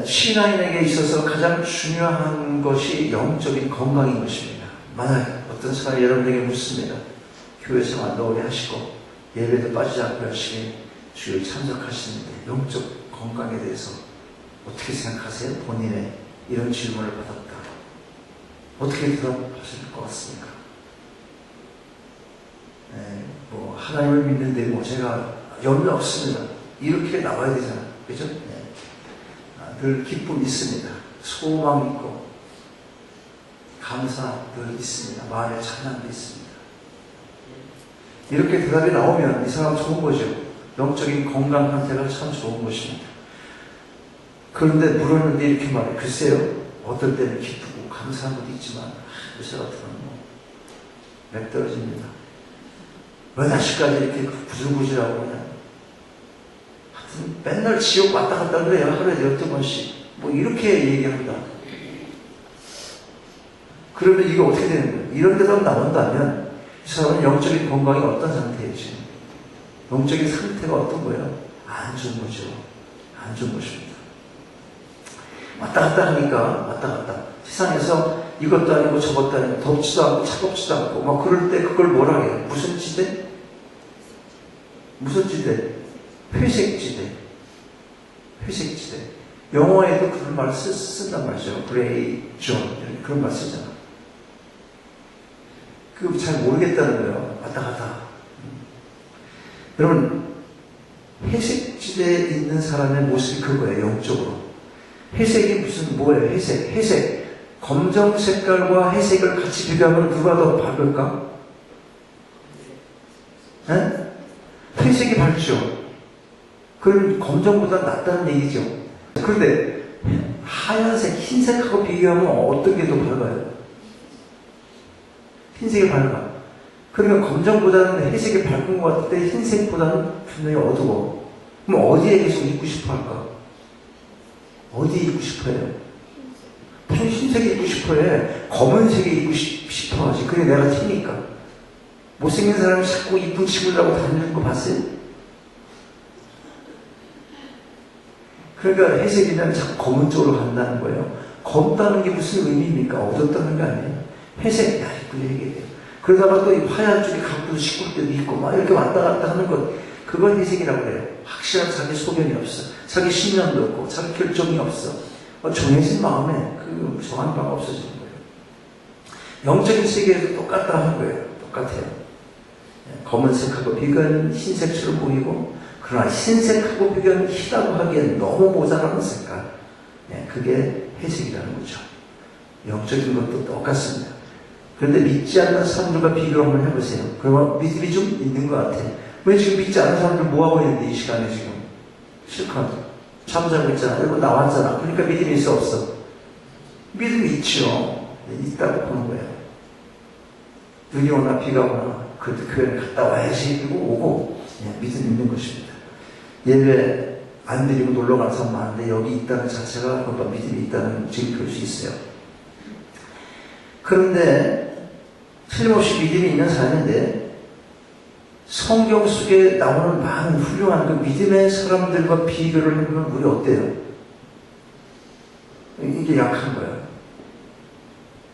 신앙인에게 있어서 가장 중요한 것이 영적인 건강인 것입니다. 만약 어떤 사람이 여러분에게 묻습니다. 교회 생활도 오래 하시고 예배도 빠지지 않고 열심히 주일 참석하시는데 영적 건강에 대해서 어떻게 생각하세요? 본인의 이런 질문을 받았다. 어떻게 대답하실 것 같습니까? 하나님을 믿는데 제가 염려 없습니다. 이렇게 나와야 되잖아. 그죠? 늘 기쁨 있습니다. 소망 있고 감사 늘 있습니다. 마음의 찬양도 있습니다. 이렇게 대답이 나오면 이 사람 좋은 거죠. 영적인 건강 상태가 참 좋은 것입니다. 그런데 물었는데 이렇게 말해. 글쎄요. 어떨 때는 기쁘고 감사한 것도 있지만 요새 같으면 맥 떨어집니다. 왜 다시까지 이렇게 구질구질하고 그냥 하여튼 맨날 지옥 왔다 갔다 그래요. 하루에 12번씩 이렇게 얘기합니다. 그러면 이게 어떻게 되는 거예요? 이런 대답 나온다면 이 사람은 영적인 건강이 어떤 상태예요? 지금 영적인 상태가 어떤 거예요? 안 좋은 거죠. 안 좋은 것입니다. 왔다 갔다 하니까 왔다 갔다 세상에서 이것도 아니고 저것도 아니고 덥지도 않고 차갑지도 않고 그럴 때 그걸 뭐라 해요? 무슨 지대? 무슨 지대? 회색지대. 회색지대. 영어에도 그런 말을 쓴단 말이죠. 그레이 존 그런 말 쓰잖아. 그거 잘 모르겠다는 거예요. 왔다 갔다. 여러분 회색지대에 있는 사람의 모습이 그거예요. 영적으로. 회색이 뭐예요? 회색. 검정 색깔과 회색을 같이 비교하면 누가 더 밝을까? 네? 회색이 밝죠. 그럼 검정보다 낫다는 얘기죠. 그런데 하얀색, 흰색하고 비교하면 어떤 게 더 밝아요? 흰색이 밝아. 그러니까 검정보다는 회색이 밝은 것 같을 때 흰색보다는 분명히 어두워. 그럼 어디에 계속 있고 싶어 할까? 어디에 있고 싶어 해요? 무슨 흰색이 입고 싶어 해? 검은색이 입고 싶어 하지. 그게 내가 튀니까. 못생긴 사람이 자꾸 이쁜 친구들 하고 다니는 거 봤어요? 그러니까 회색이면 자꾸 검은 쪽으로 간다는 거예요. 검다는 게 무슨 의미입니까? 어둡다는 게 아니에요. 회색, 이쁘게 얘기해요. 그러다가 또 이 하얀 쪽에 가끔 시kur 때도 있고, 이렇게 왔다 갔다 하는 것, 그걸 회색이라고 그래요. 확실한 자기 소견이 없어. 자기 신념도 없고, 자기 결정이 없어. 정해진 마음에 그 정한 바가 없어지는 거예요. 영적인 세계에도 똑같다 하는 거예요. 똑같아요. 검은색하고 비교하면 흰색처럼 보이고, 그러나 흰색하고 비교하면 희다고 하기엔 너무 모자라는 색깔. 그게 회색이라는 거죠. 영적인 것도 똑같습니다. 그런데 믿지 않는 사람들과 비교를 한번 해보세요. 그러면 믿음이 좀 있는 것 같아요. 왜 지금 믿지 않는 사람들 뭐하고 있는데 이 시간에 지금? 실컷 잠자고 있잖아. 여러분 나왔잖아. 그러니까 믿음이 있어 없어? 믿음이 있죠. 있다고 보는 거예요. 눈이 오나 비가 오나 그래도 교회를 갔다 와야지. 그리고 오고 믿음이 있는 것입니다. 예배 안 드리고 놀러 가는 사람 많은데 여기 있다는 자체가 그것도 믿음이 있다는 증표일 수 있어요. 그런데 틀림없이 믿음이 있는 사람인데 성경 속에 나오는 많은 훌륭한 그 믿음의 사람들과 비교를 해보면 우리 어때요? 이게 약한 거예요.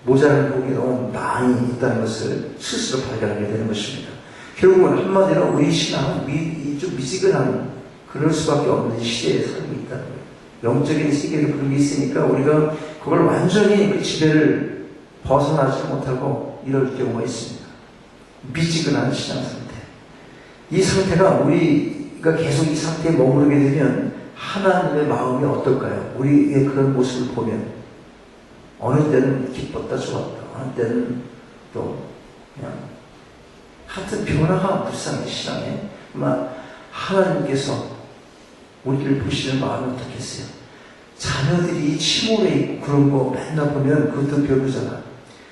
모자란 복이 너무 많이 있다는 것을 스스로 발견하게 되는 것입니다. 결국은 한마디로 우리 신앙은 좀 미지근한 그럴 수밖에 없는 시대에 살고 있다는 거예요. 영적인 세계를 그런 게 있으니까 우리가 그걸 완전히 그 지배를 벗어나지 못하고 이럴 경우가 있습니다. 미지근한 신앙 상태. 이 상태가 우리가 계속 이 상태에 머무르게 되면 하나님의 마음이 어떨까요? 우리의 그런 모습을 보면 어느 때는 기뻤다 좋았다, 어느 때는 또 그냥 하여튼 변화가 불쌍해 신앙에. 하나님께서 우리를 보시는 마음이 어떻겠어요? 자녀들이 침울해 있고 그런 거 맨날 보면 그것도 별로잖아.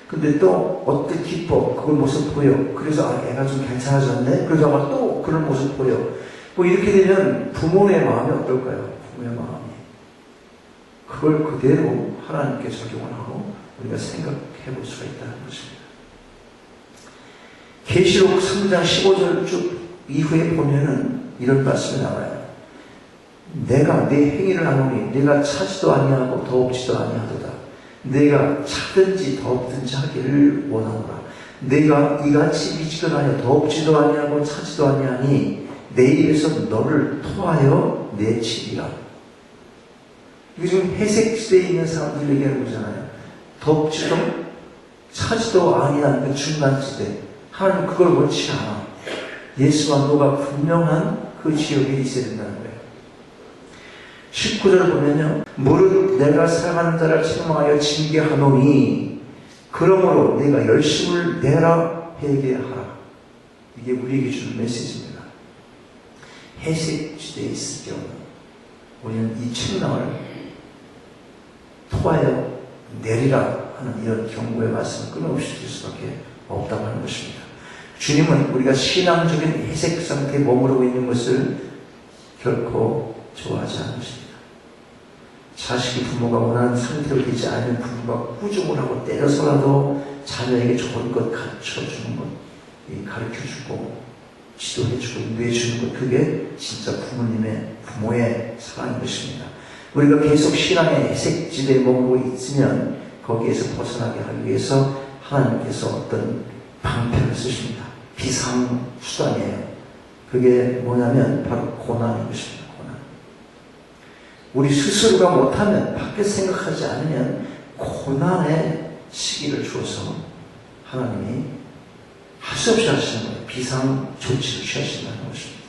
근데 또 어떤 기뻐 그걸 모습 보여. 그래서 애가 좀 괜찮아졌네. 그러다가 또 그런 모습 보여. 이렇게 되면 부모의 마음이 어떨까요? 부모의 마음이 그걸 그대로 하나님께 적용을 하고 우리가 생각해 볼 수가 있다는 것입니다. 계시록 3장 15절 쭉 이후에 보면은 이런 말씀이 나와요. 내가 내 행위를 하노니 내가 차지도 아니하고 더없지도 아니하도다. 내가 차든지 더없든지 하기를 원하노라. 내가 이같이 미지근하여 더없지도 아니하고 차지도 아니하니 내 입에서 너를 토하여 내치리라. 이거 지금 회색지대에 있는 사람들 얘기하는 거잖아요. 덥지도 차지도 아니한 그 중간지대. 하나님 그걸 원치 않아. 예수와 너가 분명한 그 지역에 있어야 된다는 거예요. 19절 보면요. 무릇 내가 사랑하는 자를 책망하여 징계하노니 그러므로 내가 열심을 내라 회개하라. 이게 우리에게 주는 메시지입니다. 회색지대에 있을 경우 우리는 이 책망을 토하여 내리라 하는 이런 경고의 말씀을 끊임없이 드릴 수밖에 없다고 하는 것입니다. 주님은 우리가 신앙적인 회색 상태에 머무르고 있는 것을 결코 좋아하지 않으십니다. 자식이 부모가 원하는 상태로 되지 않으면 부모가 꾸중을 하고 때려서라도 자녀에게 좋은 것 가르쳐주는 것, 가르쳐주고 지도해주고 인도해주는 것, 그게 진짜 부모의 사랑인 것입니다. 우리가 계속 신앙의 회색지대에 머무르고 있으면 거기에서 벗어나게 하기 위해서 하나님께서 어떤 방편을 쓰십니다. 비상수단이에요. 그게 뭐냐면 바로 고난인 것입니다. 고난. 우리 스스로가 못하면, 밖에서 생각하지 않으면 고난의 시기를 주어서 하나님이 할 수 없이 하시는 거예요. 비상 조치를 취하신다는 것입니다.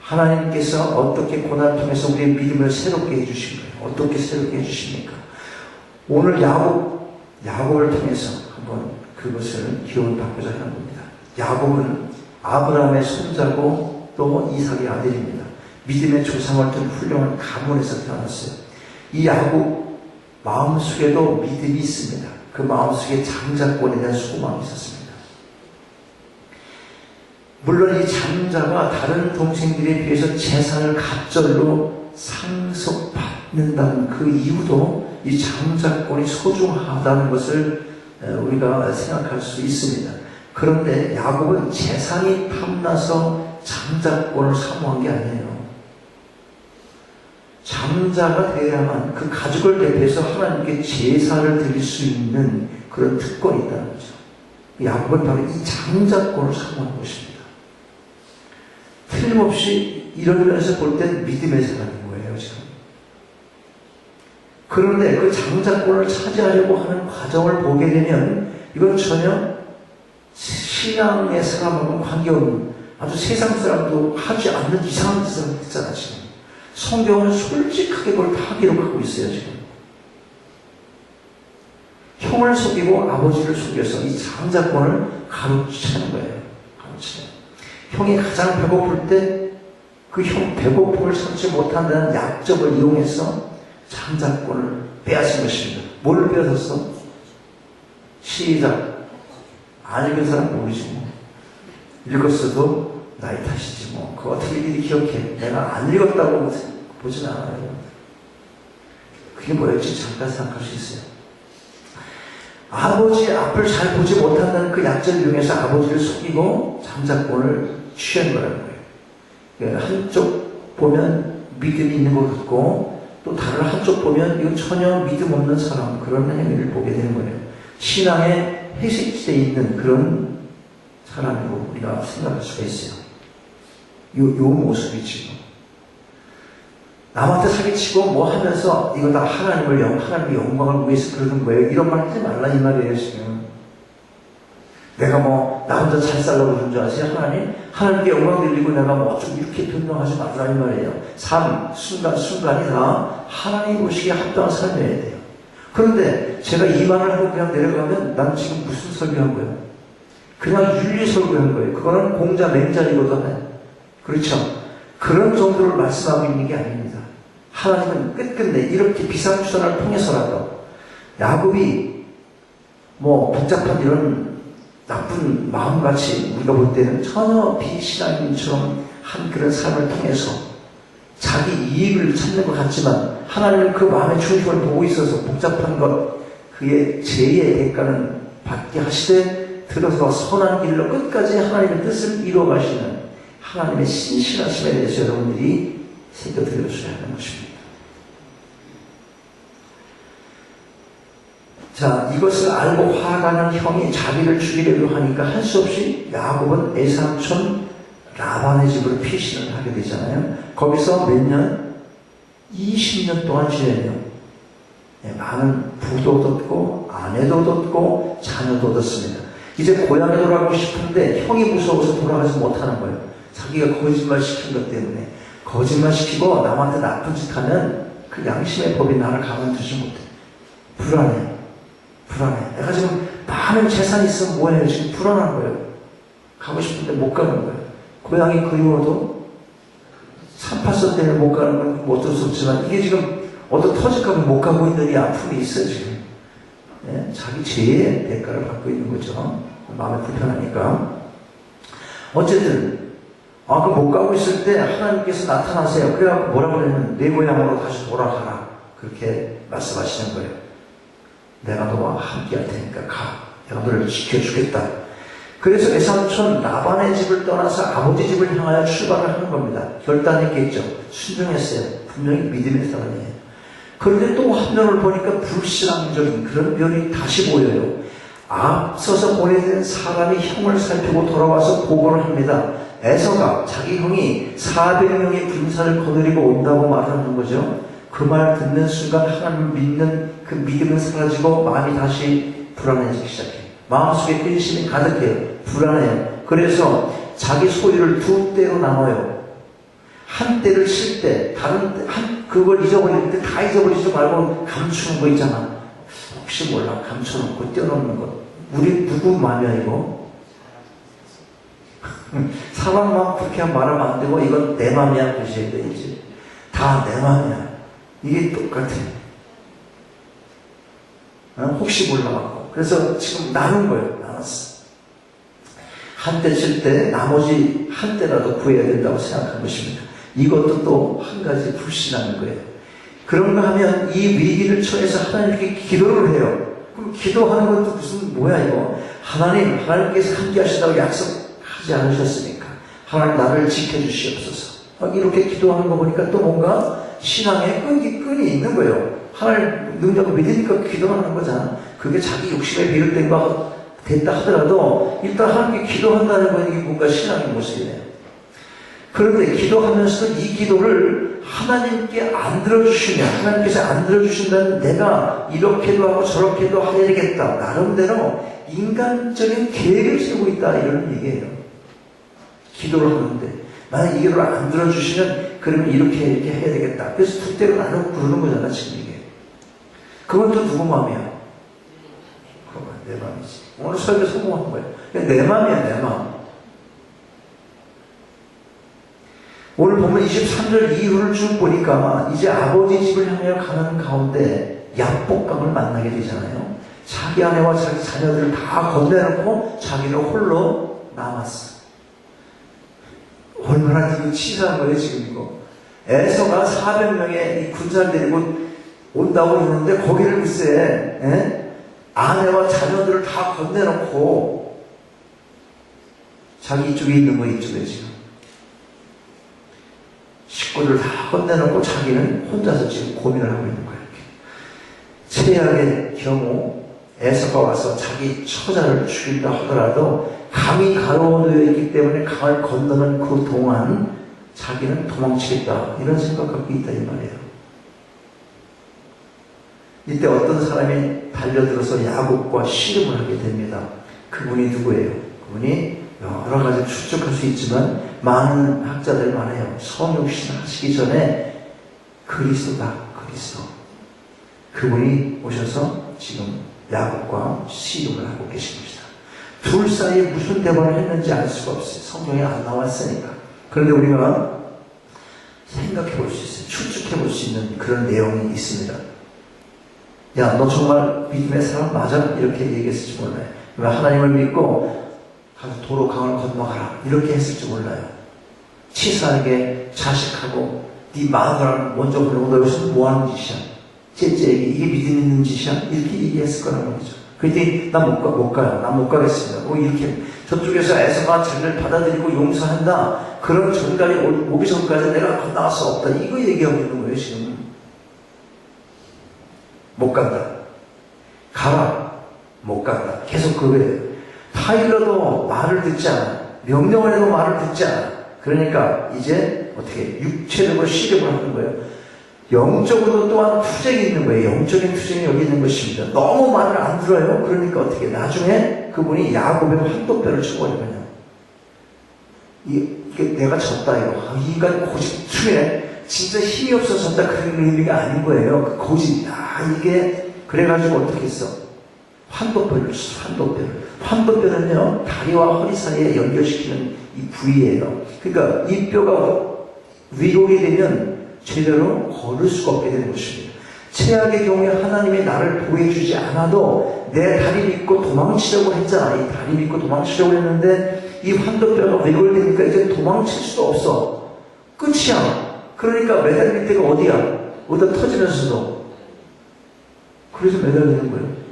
하나님께서 어떻게 고난을 통해서 우리의 믿음을 새롭게 해주신 거예요? 어떻게 새롭게 해주십니까? 오늘 야곱을 통해서 한번 그것을 기원을 바꾸자 하는 겁니다. 야곱은 아브라함의 손자고 또 이삭의 아들입니다. 믿음의 조상을 둔 훌륭한 가문에서 태어났어요. 이 야곱 마음속에도 믿음이 있습니다. 그 마음속에 장자권에 대한 소망이 있었습니다. 물론 이 장자가 다른 동생들에 비해서 재산을 갑절로 상속받는다는 그 이유도 이 장자권이 소중하다는 것을 우리가 생각할 수 있습니다. 그런데 야곱은 재산이 탐나서 장자권을 사모한 게 아니에요. 장자가 되어야만 그 가족을 대표해서 하나님께 제사를 드릴 수 있는 그런 특권이 있다는 거죠. 야곱은 바로 이 장자권을 사모한 것입니다. 틀림없이 이런 면에서 볼 땐 믿음의 사람인 거예요, 지금. 그런데 그 장자권을 차지하려고 하는 과정을 보게 되면 이건 전혀 신앙의 사람하고는 관계없는 아주 세상 사람도 하지 않는 이상한 짓을 했잖아, 지금. 성경은 솔직하게 그걸 다 기록하고 있어요, 지금. 형을 속이고 아버지를 속여서 이 장자권을 가로채는 거예요. 가로채는. 형이 가장 배고플 때 그 형 배고픔을 참지 못한다는 약점을 이용해서 장자권을 빼앗은 것입니다. 뭘 빼앗았어? 시작. 안 읽은 사람 모르지 뭐. 읽었어도 나의 탓이지 뭐. 그거 어떻게 일일이 기억해. 내가 안 읽었다고 보진 않아요. 그게 뭐였지? 잠깐 생각할 수 있어요. 아버지 앞을 잘 보지 못한다는 그 약점을 이용해서 아버지를 속이고 장자권을 취한 거라는 거예요. 한쪽 보면 믿음이 있는 것 같고 또 다른 한쪽 보면 이건 전혀 믿음 없는 사람, 그런 행위를 보게 되는 거예요. 신앙의 회색지대에 있는 그런 사람이고 우리가 생각할 수가 있어요. 요 모습이 지금 남한테 사기치고 뭐 하면서 이거 다 하나님의 영광을 위해서 그러는 거예요. 이런 말 하지 말라 이 말이에요, 지금. 내가 뭐 나 혼자 잘 살라고 그런 줄 아세요? 하나님께 영광 돌리고 내가 뭐 좀 이렇게 변명하지 말라 이 말이에요. 삶 순간순간이 다 하나님 보시기에 합당한 삶이어야 돼요. 그런데 제가 이 말을 하고 그냥 내려가면 난 지금 무슨 설교한 거예요? 그냥 윤리 설교한 거예요. 그거는 공자 맹자이거든. 그렇죠? 그런 정도를 말씀하고 있는 게 아닙니다. 하나님은 끝끝내 이렇게 비상수단을 통해서라도 야곱이 뭐 복잡한 이런 나쁜 마음같이 우리가 볼 때는 전혀 비신앙인처럼 한 그런 삶을 통해서 자기 이익을 찾는 것 같지만 하나님은 그 마음의 중심을 보고 있어서 복잡한 것, 그의 죄의 대가는 받게 하시되 들어서 선한 길로 끝까지 하나님의 뜻을 이루어 가시는 하나님의 신실하심에 대해서 여러분들이 새겨드려줘야 하는 것입니다. 자, 이것을 알고 화가 난 형이 자기를 죽이려고 하니까 할 수 없이 야곱은 외삼촌 라반의 집으로 피신을 하게 되잖아요. 거기서 몇 년? 20년 동안 지내요. 많은 부도 얻었고 아내도 얻었고 자녀도 얻었습니다. 이제 고향에 돌아가고 싶은데 형이 무서워서 돌아가지 못하는 거예요. 자기가 거짓말 시킨 것 때문에. 거짓말 시키고 남한테 나쁜 짓 하면 그 양심의 법이 나를 가만두지 못해. 불안해. 내가 지금 많은 재산이 있으면 뭐해요? 지금 불안한 거예요. 가고 싶은데 못 가는 거예요. 고향이 그리워도 384 때문에 못 가는 건 뭐 어쩔 수 없지만 이게 지금 어떤 터질까봐 못 가고 있는 이 아픔이 있어요, 지금. 네? 자기 죄의 대가를 받고 있는 거죠. 마음이 불편하니까. 어쨌든, 그 못 가고 있을 때 하나님께서 나타나세요. 그래갖고 뭐라고 그러냐면, 내 고향으로 다시 돌아가라. 그렇게 말씀하시는 거예요. 내가 너와 함께 할 테니까 가. 내가 너를 지켜주겠다. 그래서 외삼촌 라반의 집을 떠나서 아버지 집을 향하여 출발을 하는 겁니다. 결단했겠죠. 순종했어요. 분명히 믿음의 사람이에요. 그런데 또 화면을 보니까 불신앙적인 그런 면이 다시 보여요. 앞서서 보내된 사람이 형을 살피고 돌아와서 보고를 합니다. 에서가 자기 형이 400명의 군사를 거느리고 온다고 말하는 거죠. 그 말 듣는 순간 하나님을 믿는 그 믿음은 사라지고 마음이 다시 불안해지기 시작해요. 마음속에 근심이 가득해요. 불안해요. 그래서 자기 소유를 두 대로 나눠요. 한 대를 칠 때 그걸 잊어버릴 때 다 잊어버리지 말고 감추는 거 있잖아. 혹시 몰라 감춰놓고 떼어놓는 것. 우리 누구 마음이야 이거? 사람 마음 그렇게 말하면 안 되고 이건 내 마음이야 그러셔야 되지. 다 내 마음이야. 이게 똑같아. 혹시 몰라갖고. 그래서 지금 나눈 거예요. 나눴어. 한 대 칠 때 나머지 한 대라도 구해야 된다고 생각한 것입니다. 이것도 또 한 가지 불신하는 거예요. 그런가 하면 이 위기를 처해서 하나님께 기도를 해요. 그럼 기도하는 것도 무슨 뭐야 이거. 하나님께서 함께 하신다고 약속하지 않으셨습니까? 하나님 나를 지켜주시옵소서. 이렇게 기도하는 거 보니까 또 뭔가 신앙에 끈이 있는 거예요. 하나님 능력을 믿으니까 기도하는 거잖아. 그게 자기 욕심에 비롯된 거 됐다 하더라도 일단 하나님께 기도한다는 건 이게 뭔가 신앙의 모습이네요. 그런데 기도하면서도 이 기도를 하나님께 안 들어주시면, 하나님께서 안 들어주신다면 내가 이렇게도 하고 저렇게도 해야 되겠다. 나름대로 인간적인 계획을 세우고 있다. 이런 얘기예요. 기도를 하는데 만약 이 기도를 안 들어주시면 그러면 이렇게 해야 되겠다. 그래서 두 대로 나누고 그러는 거잖아 지금 이게. 그건 또 누구 마음이야? 그건 내 마음이지. 오늘 설교 성공한 거예요. 내 마음이야 내 마음. 오늘 보면 23절 이후를 쭉 보니까 이제 아버지 집을 향하여 가는 가운데 야복강을 만나게 되잖아요. 자기 아내와 자기 자녀들을 다 건네놓고 자기는 홀로 남았어. 얼마나 지금 치사한 거예요 지금 이거. 에서가 400명의 이 군사를 데리고 온다고 그러는데 거기를 글쎄 아내와 자녀들을 다 건네놓고 자기 이쪽에 있는 거 이쪽에 지금 식구들 다 건네놓고 자기는 혼자서 지금 고민을 하고 있는 거예요. 최악의 경우 에서가 와서 자기 처자를 죽인다 하더라도 강이 가로놓여 있기 때문에 강을 건너는 그 동안 자기는 도망치겠다 이런 생각 갖고 있다 이 말이에요. 이때 어떤 사람이 달려들어서 야곱과 씨름을 하게 됩니다. 그분이 누구예요? 그분이 여러 가지 추측할 수 있지만 많은 학자들 말해요. 성육신 하시기 전에 그리스도다. 그리스도. 그분이 오셔서 지금 야곱과 씨름을 하고 계십니다. 둘 사이에 무슨 대화를 했는지 알 수가 없어요. 성경에 안 나왔으니까. 그런데 우리가 생각해 볼 수 있어요. 추측해 볼 수 있는 그런 내용이 있습니다. 야, 너 정말 믿음의 사람 맞아? 이렇게 얘기했을지 몰라요. 하나님을 믿고 가서 도로 강을 건너가라. 이렇게 했을지 몰라요. 치사하게 자식하고 네 마누라를 먼저 보내고 너 여기서 뭐 하는 짓이야? 째째에게 이게 믿음 있는 짓이야? 이렇게 얘기했을 거란 말이죠. 그랬더니 나 못 가요. 나 못 가겠습니다. 이렇게 저쪽에서 에서가 자기를 받아들이고 용서한다. 그런 전갈이 오기 전까지 내가 건너갈 수 없다. 이거 얘기하고 있는 거예요, 지금. 못 간다. 가라. 못 간다. 계속 그거예요. 타일러도 말을 듣지 않아. 명령을 해도 말을 듣지 않아. 그러니까 이제 어떻게 육체적으로 시력을 하는 거예요. 영적으로 또한 투쟁이 있는 거예요. 영적인 투쟁이 여기 있는 것입니다. 너무 말을 안 들어요. 그러니까 어떻게 나중에 그분이 야곱의 환도뼈를 쳐버려요. 그냥. 이게 내가 졌다 이거. 이 인간 고집충에 진짜 힘이 없어서 졌다 그런 의미가 아닌 거예요. 그 고집. 이게 그래가지고 어떻게 했어? 환도뼈를 쳤어. 환도뼈는요 다리와 허리 사이에 연결시키는 이 부위예요. 그러니까 이 뼈가 위로게 되면 제대로 걸을 수가 없게 되는 것입니다. 최악의 경우에 하나님이 나를 보호해주지 않아도 내 다리 믿고 도망치려고 했잖아. 이 다리 믿고 도망치려고 했는데 이 환도뼈가 왜골되니까 이제 도망칠 수도 없어. 끝이야. 그러니까 매달릴 때가 어디야? 어디다 터지면서도. 그래서 매달리는 거예요.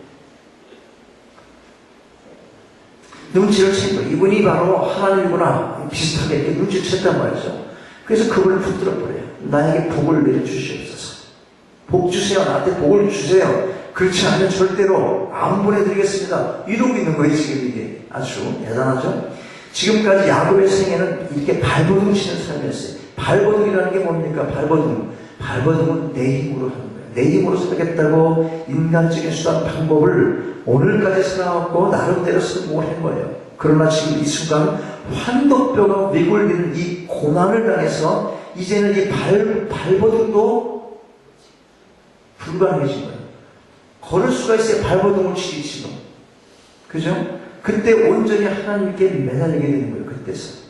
눈치를 챈 거예요. 이분이 바로 하나님이구나. 비슷하게 이렇게 눈치챘단 말이죠. 그래서 그분을 붙들어 버려요. 나에게 복을 내려주시옵소서. 복 주세요. 나한테 복을 주세요. 그렇지 않으면 절대로 안 보내드리겠습니다. 이러고 있는 거예요. 지금 이게 아주 대단하죠. 지금까지 야곱의 생애는 이렇게 발버둥 치는 삶이었어요. 발버둥이라는 게 뭡니까? 발버둥은 내 힘으로 하는 거예요. 내 힘으로 살겠다고 인간적인 수단 방법을 오늘까지 살아왔고 나름대로 성공을 한 거예요. 그러나 지금 이 순간 환도뼈가 왜골리는 이 고난을 당해서 이제는 이 발버둥도 불가능해진 거예요. 걸을 수가 있어요. 발버둥을 치지 지금. 그죠? 그때 온전히 하나님께 매달리게 되는 거예요. 그때서.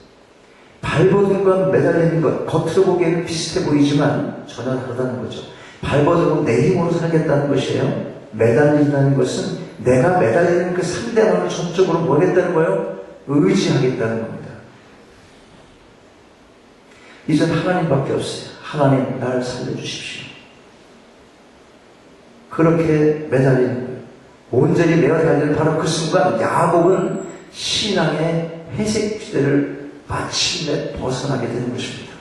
발버둥과 매달리는 것, 겉으로 보기에는 비슷해 보이지만 전혀 다르다는 거죠. 발버둥은 내 힘으로 살겠다는 것이에요. 매달린다는 것은 내가 매달리는 그 상대방을 전적으로 뭐 하겠다는 거예요? 의지하겠다는 겁니다. 이젠 하나님밖에 없어요. 하나님 나를 살려주십시오. 그렇게 매달리는 거예요. 온전히 매달리는 바로 그 순간 야곱은 신앙의 회색지대를 마침내 벗어나게 되는 것입니다.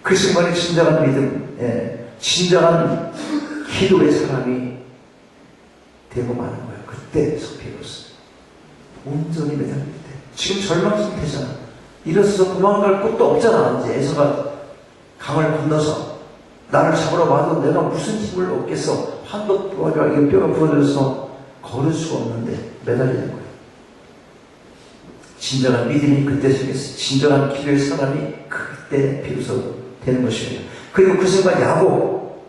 그 순간에 진정한 믿음, 진정한 기도의 사람이 되고 마는 거예요. 그때서 비로소 온전히 매달릴 때. 지금 절망 상태잖아. 일어서서 도망갈 곳도 없잖아. 이제 에서가 강을 건너서 나를 잡으러 와도 내가 무슨 힘을 얻겠어. 환도뼈가 뼈가 부러져서 걸을 수가 없는데 매달리는 거예요. 진정한 믿음이 그때 생겼어요. 진정한 기도의 사람이 그때 비로소 되는 것입니다. 그리고 그 순간 야곱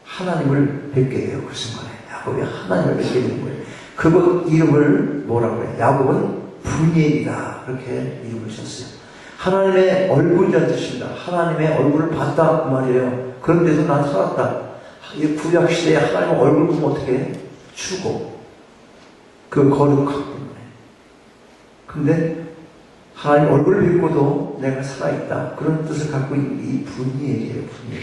하나님을 뵙게 돼요. 그 순간에 야곱이 하나님을 뵙게 되는 거예요. 그곳 이름을 뭐라고 해요? 야곱은 분이엘이다. 그렇게 이름을 지었어요. 하나님의 얼굴이라는 뜻입니다. 하나님의 얼굴을 봤다 그 말이에요. 그런데도 난 살았다. 이 구약 시대에 하나님의 얼굴 보면 어떻게 해? 추고 그 거룩하기 때문에. 근데 하나님 얼굴을 뵙고도 내가 살아있다. 그런 뜻을 갖고 있는 이 분이엘이에요. 분이엘.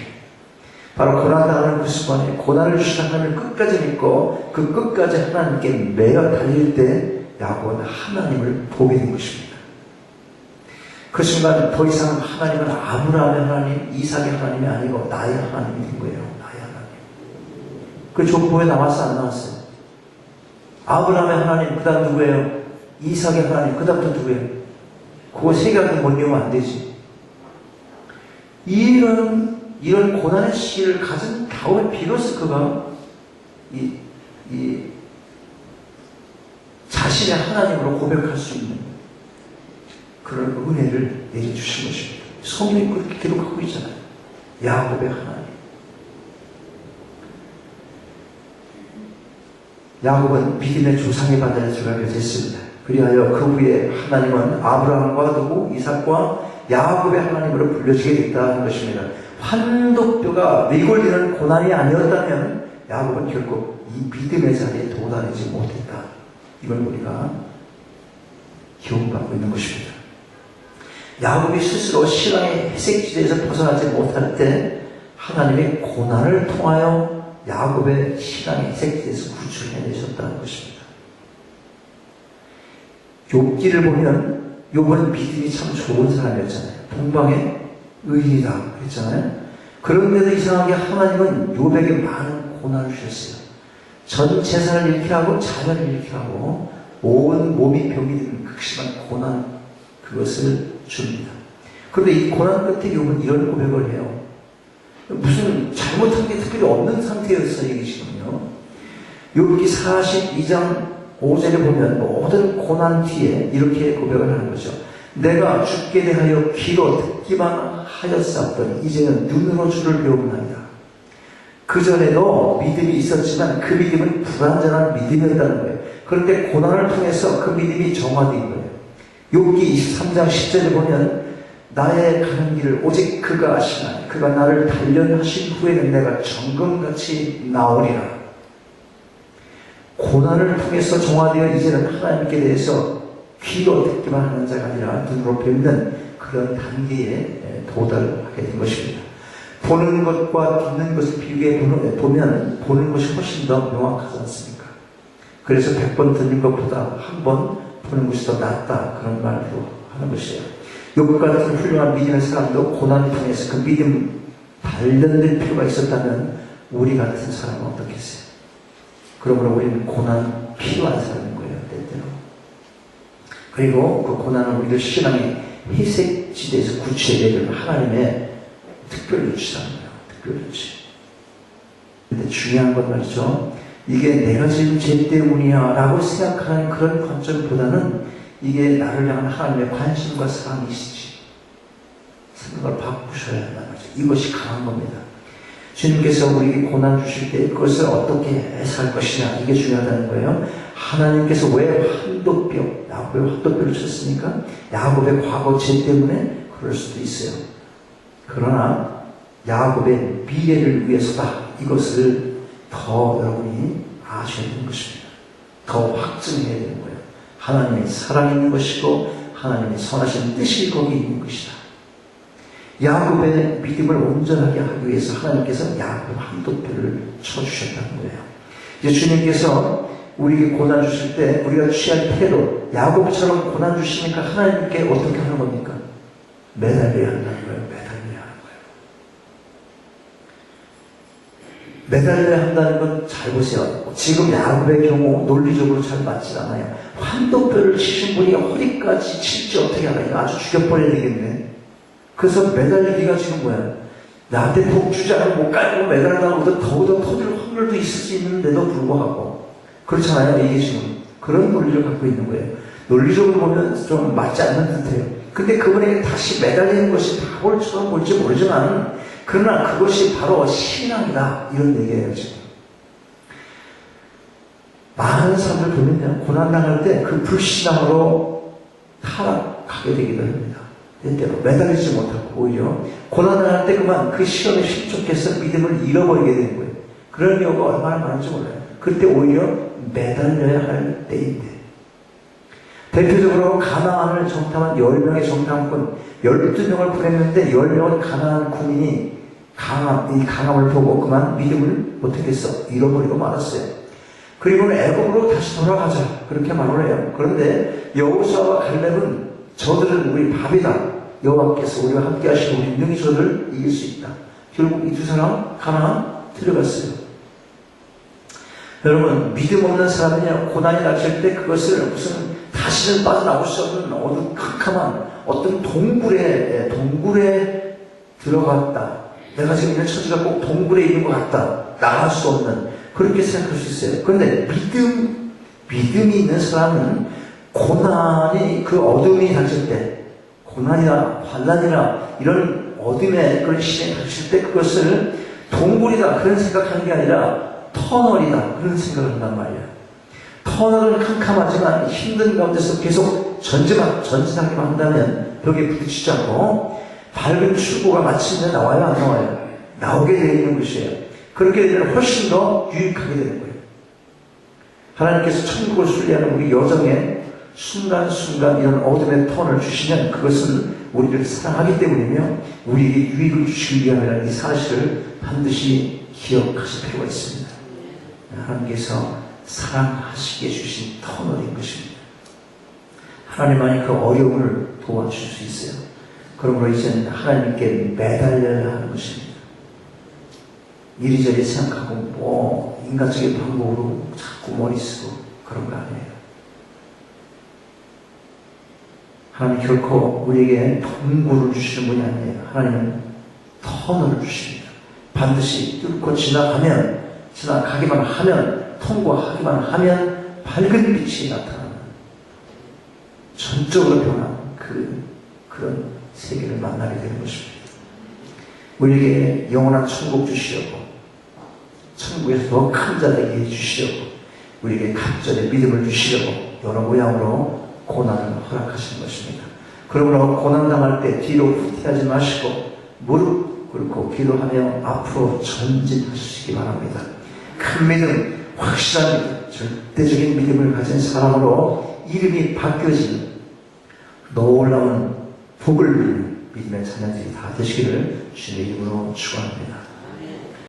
바로 고난당하는 그 순간에 고난을 주신 하나님을 끝까지 믿고 그 끝까지 하나님께 매어 달릴 때 야곱은 하나님을 보게 된 것입니다. 그 순간 더 이상 하나님은 아브라함의 하나님, 이삭의 하나님이 아니고 나의 하나님이 된 거예요. 나의 하나님. 그 족보에 나왔어 안 나왔어요? 아브라함의 하나님, 그 다음 누구예요? 이삭의 하나님, 그 다음부터 누구예요? 그거 세 개한테 못 외우면 안 되지. 이런 고난의 시기를 가진 다음에 비로소 그가 자신의 하나님으로 고백할 수 있는 그런 은혜를 내려주신 것입니다. 성경이 그렇게 기록하고 있잖아요. 야곱의 하나님. 야곱은 믿음의 조상의 바다에 들어가게 됐습니다. 그리하여 그 후에 하나님은 아브라함과 누구? 이삭과 야곱의 하나님으로 불려지게 됐다는 것입니다. 환도뼈가 위골되는 고난이 아니었다면 야곱은 결국 이 믿음의 자리에 도달하지 못했다. 이걸 우리가 기억받고 있는 것입니다. 야곱이 스스로 신앙의 회색지대에서 벗어나지 못할 때 하나님의 고난을 통하여 야곱의 신앙의 회색지대에서 구출해내셨다는 것입니다. 욥기를 보면 욥은 믿음이 참 좋은 사람이었잖아요. 동방의 의인이다 그랬잖아요. 그런데도 이상하게 하나님은 욥에게 많은 고난을 주셨어요. 전 재산을 잃게 하고 자녀를 잃게 하고 온 몸이 병이 드는 극심한 고난, 그것을 줍니다. 그런데 이 고난 끝에 욥은 이런 고백을 해요. 무슨 잘못한 게 특별히 없는 상태였어요, 이게 지금요. 욥기 42장 5절에 보면 모든 고난 뒤에 이렇게 고백을 하는 거죠. 내가 주께 대하여 귀로 듣기만 하였사오더니 이제는 눈으로 주를 배우나이다. 그전에도 믿음이 있었지만 그 믿음은 불완전한 믿음이었다는 거예요. 그런데 고난을 통해서 그 믿음이 정화된 거예요. 욥기 23장 10절에 보면 나의 가는 길을 오직 그가 아시나니 그가 나를 단련하신 후에는 내가 정금같이 나오리라. 고난을 통해서 정화되어 이제는 하나님께 대해서 귀로 듣기만 하는 자가 아니라 눈으로 뵙는 그런 단계에 도달하게 된 것입니다. 보는 것과 듣는 것을 비교해 보면 보는 것이 훨씬 더 명확하지 않습니까? 그래서 100번 듣는 것보다 한 번 보는 것이 더 낫다, 그런 말도 하는 것이에요. 욥 같은 훌륭한 믿음의 사람도 고난을 통해서 그 믿음 단련될 필요가 있었다면 우리 같은 사람은 어떻겠어요? 그러므로 우리는 고난 필요한 사람인 거예요, 때때로. 그리고 그 고난은 우리들 신앙의 회색 지대에서 구출해내는 하나님의 특별 조치라는 거예요. 특별 조치. 근데 중요한 건 말이죠. 이게 내가 지은 죄 때문이야 라고 생각하는 그런 관점보다는 이게 나를 향한 하나님의 관심과 사랑이시지. 생각을 바꾸셔야 한다는 거죠. 이것이 강한 겁니다. 주님께서 우리에게 고난 주실 때 그것을 어떻게 해석할 것이냐, 이게 중요하다는 거예요. 하나님께서 왜 야곱의 환도뼈를 쳤습니까? 야곱의 과거 죄 때문에 그럴 수도 있어요. 그러나 야곱의 미래를 위해서다, 이것을 더 여러분이 아셔야 되는 것입니다. 더 확증해야 되는 거예요. 하나님의 사랑이 있는 것이고 하나님의 선하신 뜻이 거기 있는 것이다. 야곱의 믿음을 온전하게 하기 위해서 하나님께서 야곱의 환도뼈를 쳐주셨다는 거예요. 이제 주님께서 우리에게 고난 주실 때 우리가 취할 태도, 야곱처럼 고난 주시니까 하나님께 어떻게 하는 겁니까? 매달려야 한다는 거예요. 매달려야 하는 거예요. 매달려야 한다는 건 잘 보세요. 지금 야곱의 경우 논리적으로 잘 맞지 않아요. 환도뼈를 치신 분이 허리까지 칠지 어떻게 하나, 이거 아주 죽여버려야 되겠네. 그래서 매달리기가 지금 뭐야? 나한테 복 주지 않으면 못 깔고 매달리다가 더욱더 터질 확률도 있을 수 있는데도 불구하고, 그렇잖아요. 이게 지금 그런 논리를 갖고 있는 거예요. 논리적으로 보면 좀 맞지 않는 듯해요. 근데 그분에게 다시 매달리는 것이 바볼처럼 볼지 모르지만, 그러나 그것이 바로 신앙이다, 이런 얘기예요. 지금 많은 사람들 보면요, 고난당할 때 그 불신앙으로 타락하게 되기도 합니다. 때때로 매달리지 못하고 오히려 고난당할 때 그만 그 시험에 실족해서 믿음을 잃어버리게 되는 거예요. 그런 경우가 얼마나 많은지 몰라요. 그때 오히려 매달려야 할 때인데, 대표적으로 가나안을 정탐한 10명의 정탐꾼 12명을 보냈는데 10명은 가나안 군인이 이 강함을 보고 그만 믿음을 못하겠어 잃어버리고 말았어요. 그리고는 애굽으로 다시 돌아가자, 그렇게 말을 해요. 그런데 여호수아와 갈렙은 저들은 우리 밥이다, 여호와께서 우리와 함께 하시고 우리 능히 저들을 이길 수 있다. 결국 이 두 사람 가나안 들어갔어요. 여러분, 믿음 없는 사람이 고난이 닥칠 때 그것을 무슨 다시는 빠져나올 수 없는 캄캄한 어떤 동굴에 들어갔다, 내가 지금 있는 처지가 꼭 동굴에 있는 것 같다, 나갈 수 없는, 그렇게 생각할 수 있어요. 그런데 믿음이 있는 사람은 고난이, 그 어둠이 닥칠 때, 고난이나 환난이나 이런 어둠의 그런 시련이 닥칠 때 그것을 동굴이다, 그런 생각하는 게 아니라 터널이다, 그런 생각을 한단 말이에요. 터널은 캄캄하지만 힘든 가운데서 계속 전진하기만 한다면 벽에 부딪히지 않고 밝은 출구가 마침내 나와요, 안 나와요? 나오게 되어 있는 것이에요. 그렇게 되면 훨씬 더 유익하게 되는 거예요. 하나님께서 천국을 순리하는 우리 여정에 순간순간 이런 어둠의 턴을 주시면 그것은 우리를 사랑하기 때문이며 우리에게 유익을 주시기 위함이라는 이 사실을 반드시 기억하실 필요가 있습니다. 하나님께서 사랑하시게 주신 터널인 것입니다. 하나님만이 그 어려움을 도와줄 수 있어요. 그러므로 이제는 하나님께 매달려야 하는 것입니다. 이리저리 생각하고 뭐 인간적인 방법으로 자꾸 머리 쓰고 그런 거 아니에요. 하나님 결코 우리에게 통구를 주시는 분이 아니에요. 하나님은 터널을 주십니다. 반드시 뚫고 지나가기만 하면, 통과하기만 하면 밝은 빛이 나타나는 전적으로 변한 그런 세계를 만나게 되는 것입니다. 우리에게 영원한 천국 주시려고, 천국에서 더 큰 자 되게 해주시려고, 우리에게 갑절의 믿음을 주시려고 여러 모양으로 고난을 허락하시는 것입니다. 그러므로 고난당할 때 뒤로 후퇴하지 마시고 무릎 꿇고 기도하며 앞으로 전진하시기 바랍니다. 큰 믿음, 확실한 믿음, 절대적인 믿음을 가진 사람으로 이름이 바뀌어지는 놀라운 복을 누리는 믿음의 자녀들이 다 되시기를 주님의 이름으로 축원합니다.